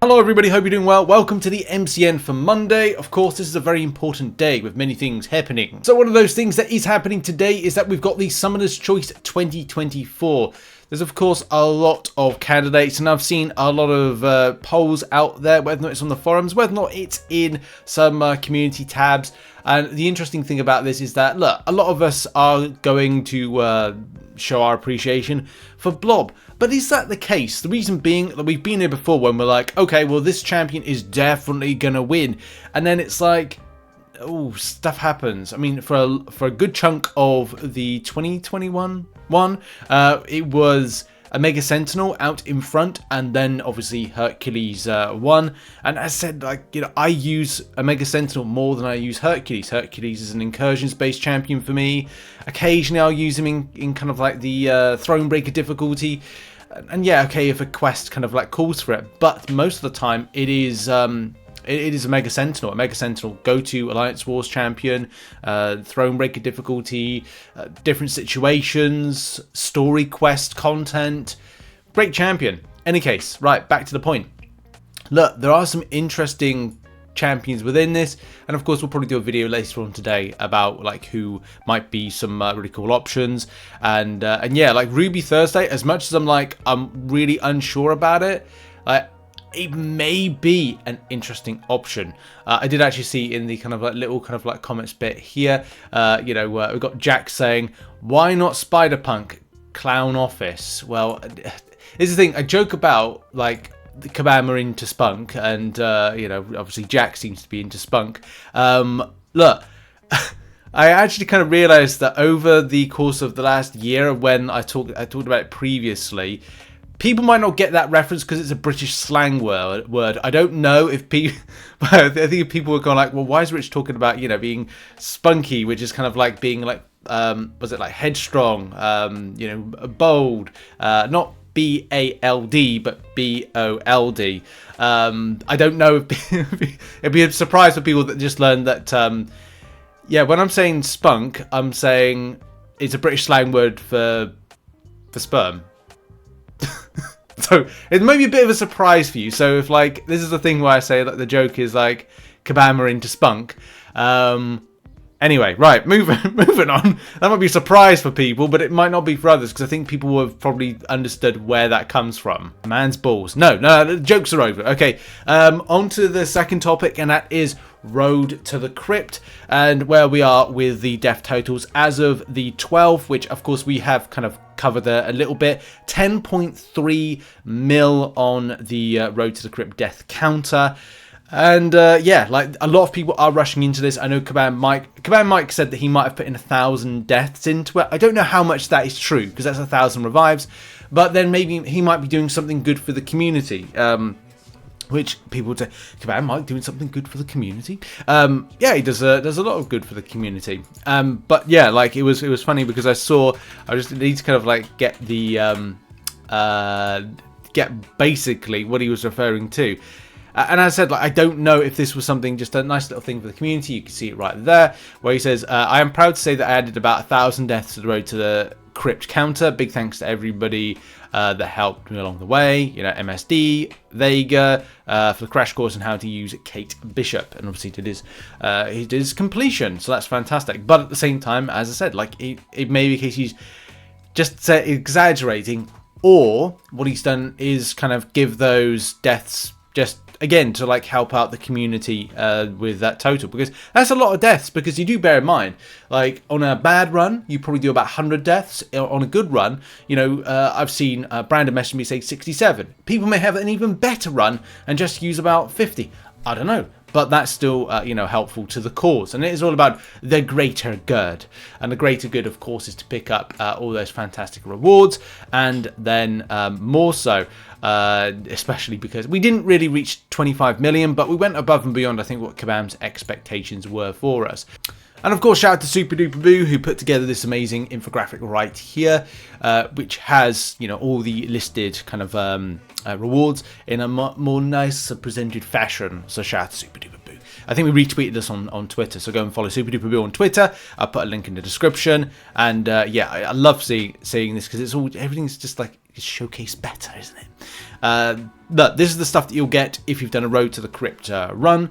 Hello everybody, hope you're doing well. Welcome to the MCN for Monday. Of course, this is a very important day with many things happening. So one of those things that is happening today is that we've got the Summoner's Choice 2024. There's of course a lot of candidates, and I've seen a lot of polls out there, whether or not it's on the forums, whether or not it's in some community tabs. And the interesting thing about this is that, look, a lot of us are going to show our appreciation for Blob. But is that the case? The reason being that we've been here before when we're like, okay, well, this champion is definitely going to win. And then it's like, oh, stuff happens. I mean, for a good chunk of the 2021 one, it was a Mega Sentinel out in front, and then obviously Hercules won. And as I said, like, you know, I use a Mega Sentinel more than I use Hercules. Hercules is an incursions-based champion for me. Occasionally I'll use him in kind of like the Thronebreaker difficulty. And yeah, okay, if a quest kind of like calls for it, but most of the time it is a Mega Sentinel. A Mega Sentinel go-to Alliance Wars champion, Thronebreaker difficulty, different situations, story quest content. Great champion. Any case, right, back to the point. Look, there are some interesting champions within this, and of course we'll probably do a video later on today about like who might be some really cool options, and yeah, like Ruby Thursday, as much as I'm really unsure about it, like, it may be an interesting option. I did actually see in the kind of like little kind of like comments bit here, you know, we've got Jack saying, why not Spider-Punk Clown Office? Well, here's the thing, I joke about like the Kabam are into spunk, and you know, obviously Jack seems to be into spunk. Look, I actually kind of realized that over the course of the last year, when I talked about it previously, people might not get that reference because it's a British slang word. I don't know if people, I think if people were going like, well, why is Rich talking about, you know, being spunky, which is kind of like being like, was it like headstrong, you know, bold, not B-A-L-D, but B-O-L-D. I don't know if it'd be a surprise for people that just learned that, yeah, when I'm saying spunk, I'm saying it's a British slang word for sperm. So it may be a bit of a surprise for you. So if like, this is the thing where I say that the joke is like Kabam into spunk. Anyway, right, moving on. That might be a surprise for people, but it might not be for others, because I think people have probably understood where that comes from. Man's balls. No, the jokes are over. Okay, on to the second topic, and that is Road to the Crypt, and where we are with the death totals as of the 12th, which of course we have kind of covered there a little bit. 10.3 mil on the Road to the Crypt death counter. And yeah, like a lot of people are rushing into this. I know Kabam Mike said that he might have put in 1,000 deaths into it. I don't know how much that is true, because that's 1,000 revives. But then maybe he might be doing something good for the community. Which people would say, Kabam Mike doing something good for the community? Yeah, he does a lot of good for the community. But yeah, like it was funny because I just need to kind of like get the get basically what he was referring to. And as I said, like, I don't know if this was something, just a nice little thing for the community. You can see it right there, where he says, I am proud to say that I added about 1,000 deaths to the Road to the Crypt counter. Big thanks to everybody that helped me along the way. You know, MSD, Vega, for the crash course on how to use Kate Bishop. And obviously he did his completion, so that's fantastic. But at the same time, as I said, like, it may be a case he's just exaggerating, or what he's done is kind of give those deaths just again to like help out the community with that total, because that's a lot of deaths. Because you do bear in mind, like on a bad run you probably do about 100 deaths. On a good run, you know, I've seen Brandon message me say 67. People may have an even better run and just use about 50. I don't know, but that's still you know, helpful to the cause, and it is all about the greater good. And the greater good, of course, is to pick up all those fantastic rewards, and then more so, especially because we didn't really reach 25 million, but we went above and beyond, I think, what Kabam's expectations were for us. And of course, shout out to Super Duper Boo, who put together this amazing infographic right here, which has, you know, all the listed kind of rewards in a more nice presented fashion. So shout out to Super Duper Boo. I think we retweeted this on Twitter, so go and follow Super Duper Bill on Twitter. I'll put a link in the description. And yeah, I love seeing this because it's all, everything's just like showcased better, isn't it? Look, this is the stuff that you'll get if you've done a Road to the Crypt run.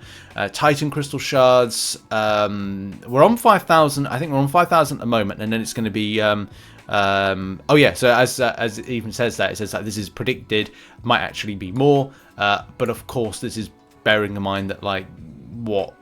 Titan Crystal Shards. We're on 5,000. I think we're on 5,000 at the moment, and then it's going to be. Oh yeah, so as it even says that, it says that this is predicted, might actually be more. But of course, this is bearing in mind that like what.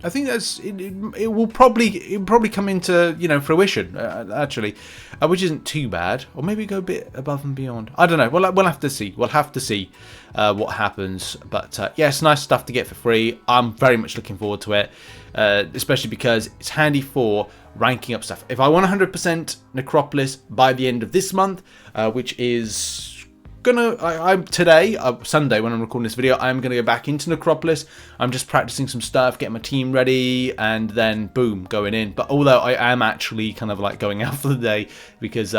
I think that's it will probably come into, you know, fruition actually, which isn't too bad, or maybe go a bit above and beyond. I don't know. We'll have to see. We'll have to see what happens. But yeah, it's nice stuff to get for free. I'm very much looking forward to it, especially because it's handy for ranking up stuff. If I want 100% Necropolis by the end of this month, which is I'm today, Sunday, when I'm recording this video, I'm gonna go back into Necropolis. I'm just practicing some stuff, getting my team ready, and then boom, going in. But although I am actually kind of like going out for the day because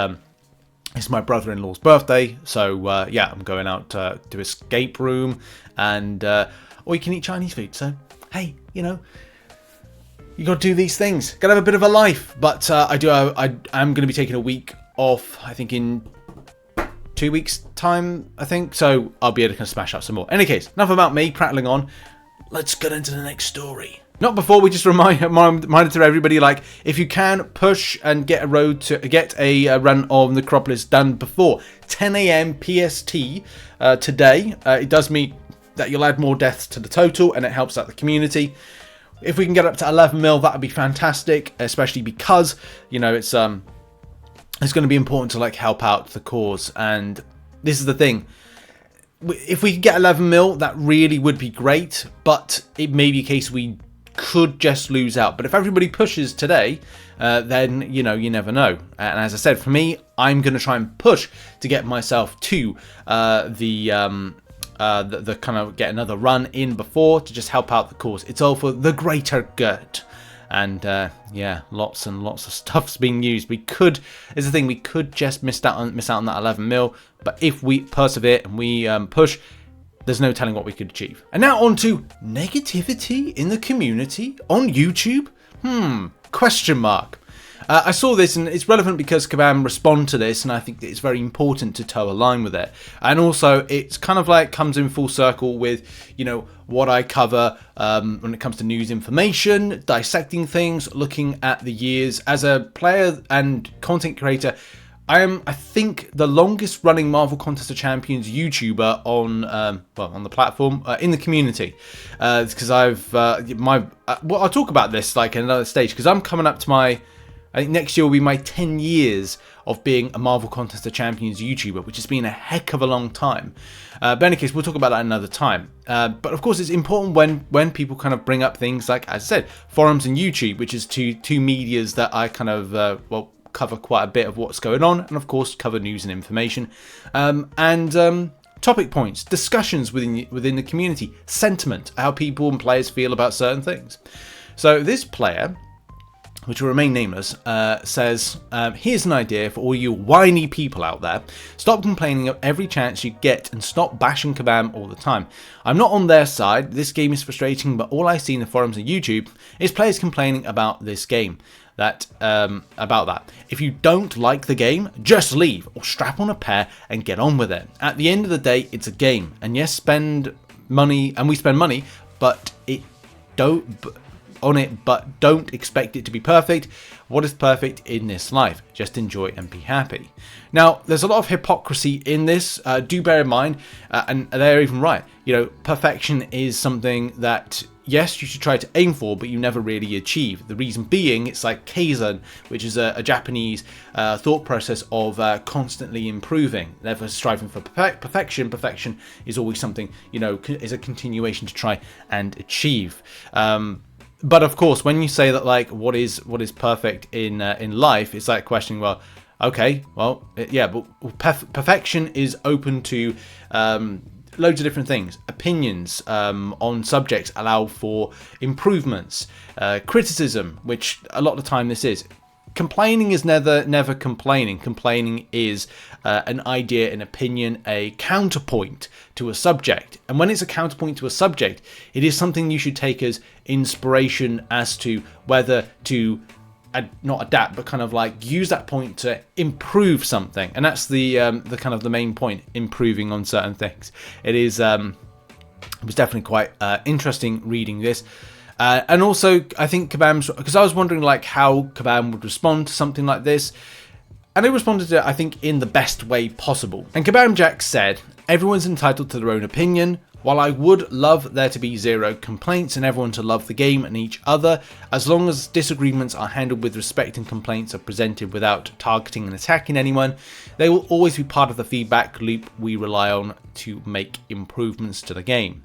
it's my brother-in-law's birthday, so yeah, I'm going out to escape room, and or you can eat Chinese food. So hey, you know, you got to do these things. Got to have a bit of a life. But I am going to be taking a week off, I think in 2 weeks time, I think, so I'll be able to kind of smash out some more. In any case, enough about me prattling on. Let's get into the next story. Not before we just remind to everybody, like, if you can push and get a run of Necropolis done before 10 AM PST today, it does mean that you'll add more deaths to the total, and it helps out the community. If we can get up to 11 mil, that would be fantastic, especially because, you know, it's going to be important to like help out the cause. And this is the thing, if we could get 11 mil, that really would be great, but it may be a case we could just lose out. But if everybody pushes today, then, you know, you never know. And as I said, for me, I'm going to try and push to get myself to the kind of get another run in before, to just help out the cause. It's all for the greater good. And yeah, lots and lots of stuff's being used. We could, is the thing, we could just miss out on that 11 mil, but if we persevere and we push, there's no telling what we could achieve. And now on to negativity in the community on YouTube. Question mark. I saw this, and it's relevant because Kabam respond to this, and I think that it's very important to toe a line with it. And also, it's kind of like comes in full circle with, you know, what I cover when it comes to news information, dissecting things, looking at the years. As a player and content creator, I am, I think, the longest running Marvel Contest of Champions YouTuber on on the platform, in the community, because I've well, I'll talk about this like in another stage, because I'm coming up to my, I think next year will be my 10 years of being a Marvel Contest of Champions YouTuber, which has been a heck of a long time. But in any case, we'll talk about that another time. But of course, it's important when people kind of bring up things like, as I said, forums and YouTube, which is two medias that I kind of, well, cover quite a bit of what's going on, and of course, cover news and information. Topic points, discussions within the community, sentiment, how people and players feel about certain things. So this player, which will remain nameless, says, here's an idea for all you whiny people out there. Stop complaining of every chance you get and stop bashing Kabam all the time. I'm not on their side, this game is frustrating, but all I see in the forums and YouTube is players complaining about this game. About that. If you don't like the game, just leave or strap on a pair and get on with it. At the end of the day, it's a game. And yes, spend money, and we spend money, but don't expect it to be perfect. What is perfect in this life? Just enjoy and be happy. Now, there's a lot of hypocrisy in this. Do bear in mind, and they're even right. You know, perfection is something that, yes, you should try to aim for, but you never really achieve. The reason being, it's like Kaizen, which is a Japanese thought process of constantly improving, never striving for perfection. Perfection is always something, you know, is a continuation to try and achieve. But of course, when you say that, like, what is perfect in life, it's like questioning, well, okay, well, yeah, but perfection is open to loads of different things. Opinions on subjects allow for improvements. Criticism, which a lot of the time this is. complaining is never complaining. Complaining is an idea, an opinion, a counterpoint to a subject. And when it's a counterpoint to a subject, it is something you should take as inspiration as to whether to not adapt, but kind of like use that point to improve something. And that's the kind of the main point, improving on certain things. It is it was definitely quite interesting reading this. And also, I think Kabam's, because I was wondering like how Kabam would respond to something like this, and he responded to it, I think, in the best way possible. And Kabam Jack said, "Everyone's entitled to their own opinion. While I would love there to be zero complaints and everyone to love the game and each other, as long as disagreements are handled with respect and complaints are presented without targeting and attacking anyone, they will always be part of the feedback loop we rely on to make improvements to the game."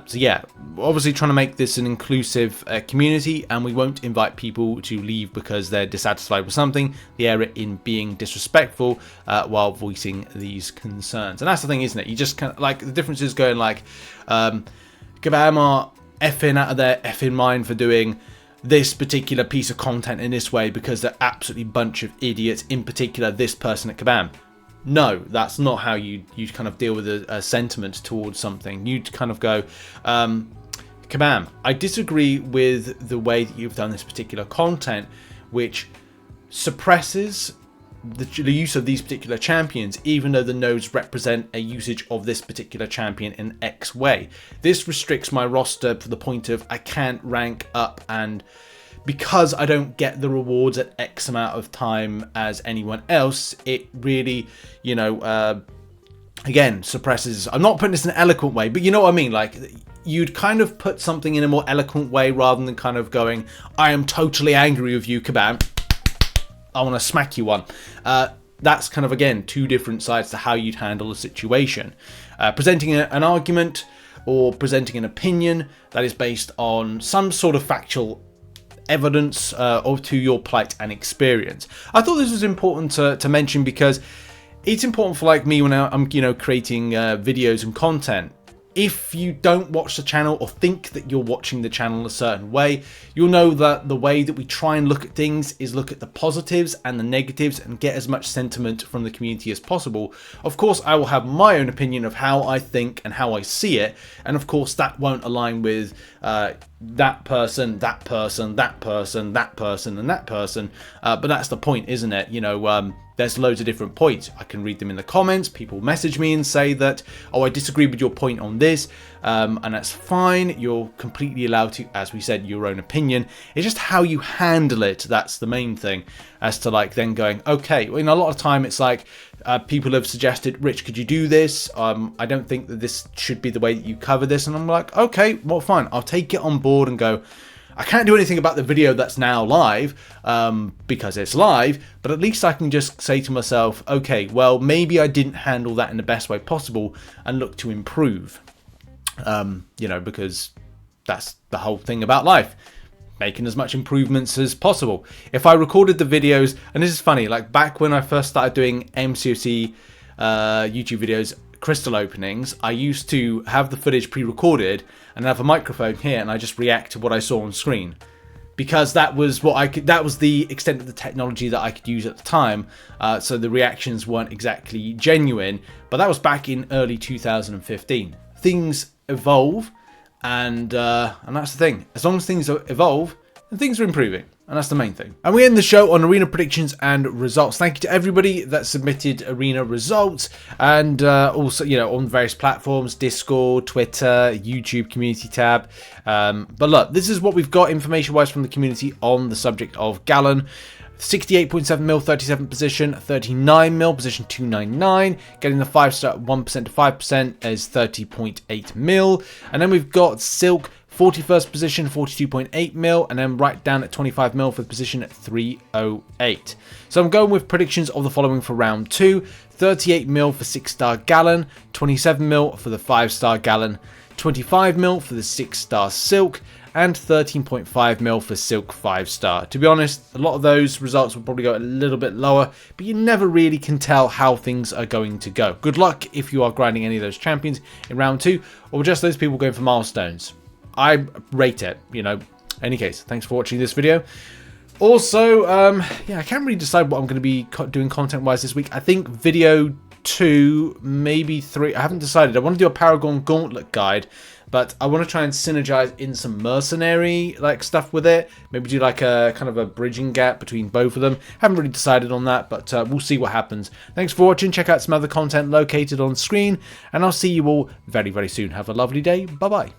So yeah, obviously trying to make this an inclusive community, and we won't invite people to leave because they're dissatisfied with something. The error in being disrespectful while voicing these concerns. And that's the thing, isn't it? You just kind of like, the difference is going like, Kabam are effing out of their effing mind for doing this particular piece of content in this way because they're absolutely bunch of idiots, in particular this person at Kabam. No, that's not how you kind of deal with a sentiment towards something. You'd kind of go, Kabam, I disagree with the way that you've done this particular content, which suppresses the use of these particular champions, even though the nodes represent a usage of this particular champion in X way. This restricts my roster to the point of I can't rank up, and because I don't get the rewards at X amount of time as anyone else, it really, you know, again, suppresses. I'm not putting this in an eloquent way, but you know what I mean? Like, you'd kind of put something in a more eloquent way rather than kind of going, I am totally angry with you, Kabam. I want to smack you one. That's kind of, again, two different sides to how you'd handle a situation. Presenting an argument or presenting an opinion that is based on some sort of factual evidence or to your plight and experience. I thought this was important to mention because it's important for like me when I'm, you know, creating videos and content. If you don't watch the channel or think that you're watching the channel a certain way, you'll know that the way that we try and look at things is look at the positives and the negatives and get as much sentiment from the community as possible. Of course, I will have my own opinion of how I think and how I see it, and of course that won't align with that person, that person, that person, that person, and that person. But that's the point, isn't it? You know, there's loads of different points. I can read them in the comments. People message me and say that, oh, I disagree with your point on this. And that's fine. You're completely allowed to, as we said, your own opinion. It's just how you handle it. That's the main thing, as to like then going, okay, well, you know, a lot of time it's like people have suggested, Rich, could you do this? I don't think that this should be the way that you cover this. And I'm like, okay, well, fine. I'll take it on board and go, I can't do anything about the video that's now live because it's live, but at least I can just say to myself, okay, well, maybe I didn't handle that in the best way possible and look to improve. You know, because that's the whole thing about life, making as much improvements as possible. If I recorded the videos, and this is funny, like back when I first started doing MCOC YouTube videos, crystal openings, I used to have the footage pre-recorded and have a microphone here, and I just react to what I saw on screen, because that was what I could. That was the extent of the technology that I could use at the time. So the reactions weren't exactly genuine, but that was back in early 2015. Things evolve, and that's the thing. As long as things evolve, then things are improving. And that's the main thing. And we end the show on arena predictions and results. Thank you to everybody that submitted arena results, and also, you know, on various platforms, Discord, Twitter, YouTube community tab. But look, this is what we've got information wise from the community on the subject of Gallon. 68.7 mil, 37th position, 39 mil, position 299. Getting the 5-star 1% to 5% is 30.8 mil. And then we've got Silk, 41st position, 42.8 mil, and then right down at 25 mil for the position at 308. So I'm going with predictions of the following for round 2. 38 mil for 6-star Gallon, 27 mil for the 5-star Gallon, 25 mil for the 6-star Silk, and 13.5 mil for Silk 5-star. To be honest, a lot of those results will probably go a little bit lower, but you never really can tell how things are going to go. Good luck if you are grinding any of those champions in round 2, or just those people going for milestones. I rate it, you know. Any case, thanks for watching this video. Also, yeah, I can't really decide what I'm going to be doing content-wise this week. I think video 2, maybe 3. I haven't decided. I want to do a Paragon Gauntlet guide, but I want to try and synergize in some mercenary like stuff with it. Maybe do like a kind of a bridging gap between both of them. Haven't really decided on that, but we'll see what happens. Thanks for watching. Check out some other content located on screen, and I'll see you all very, very soon. Have a lovely day. Bye-bye.